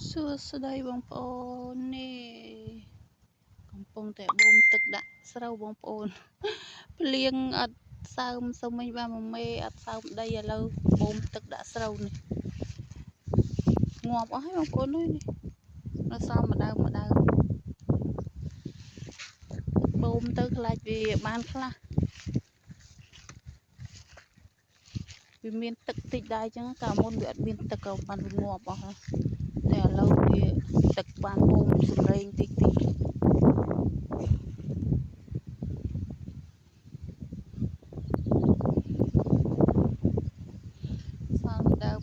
សួស្តីបងប្អូននេះកំពុងតែបូមទឹកដាក់ស្រូវបងប្អូនភ្លៀងអត់សើមសុំមិញបានមួយមេអត់សើមដីឥឡូវបូមទឹកដាក់ស្រូវនេះងាប់អស់ហើយបងប្អូននេះនៅសមម្ដងបូមទៅខ្លាចវាបានខ្លះវាមានទឹកតិចដែរអញ្ចឹងកាលមុនវាអត់មានទឹកក៏បានវាងាប់អស់ហើយតែឥឡូវវាទឹកបានបូមសម្លេងតិចសំដើម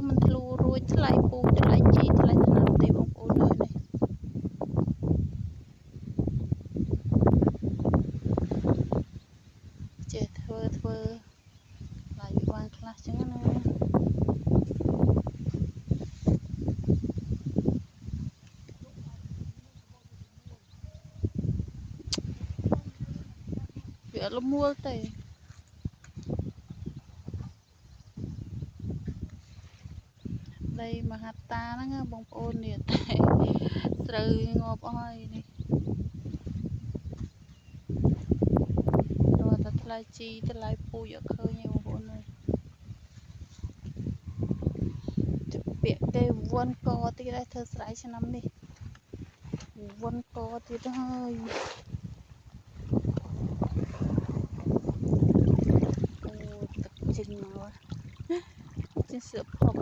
មិនធ្លូរួចថ្លៃពូជថ្លៃជីថ្លៃថ្នាំទេបងប្អូននេះចេះធ្វើថ្លៃវាបានខ្លះចឹងណាវាអត់លមួលទេដីមហាតាហ្នឹងបងប្អូននេះតែស្រូវងាប់អស់ហើយនេះរត់តែថ្លៃជីថ្លៃពូជអត់ឃើញទេបងប្អូនអើយទៅពាក់គេវ៉ាន់កទៀតហើយធ្វើស្រែឆ្នាំនេះវ៉ាន់កទៀតហើយអូទឹកចេញមកចេញសៀកផុក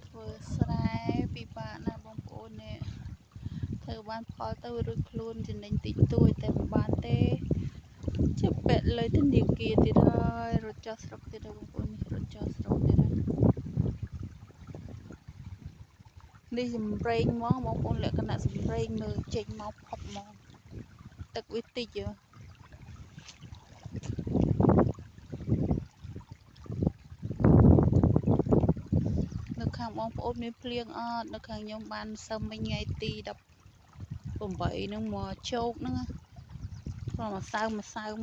ធ្វើស្រែពិបាកណាស់បងប្អូននេះធ្វើបានផលទៅរួចខ្លួនចំណេញតិចតួចតែមិនបានទេចាប់ពាក់លើធនាគារទៀតហើយរត់ចោះស្រុកទៀតហើយបងប្អូននេះរត់ចោះស្រុកទៀតហើយនេះសម្រេងហ្មងបងប្អូនលក្ខណៈសម្រេងមើលចេញមកផុកហ្មងទឹកវាតិចនៅខាងបងប្អូនមានភ្លៀងអត់នៅខាងខ្ញុំបានសឹមមិញថ្ងៃទី18ហ្នឹងមកជោគហ្នឹងព្រោះមកសើម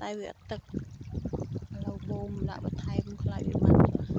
តែវាអត់ទឹកឥឡូវបូមដាក់បន្ថែមខ្លាចវាបាន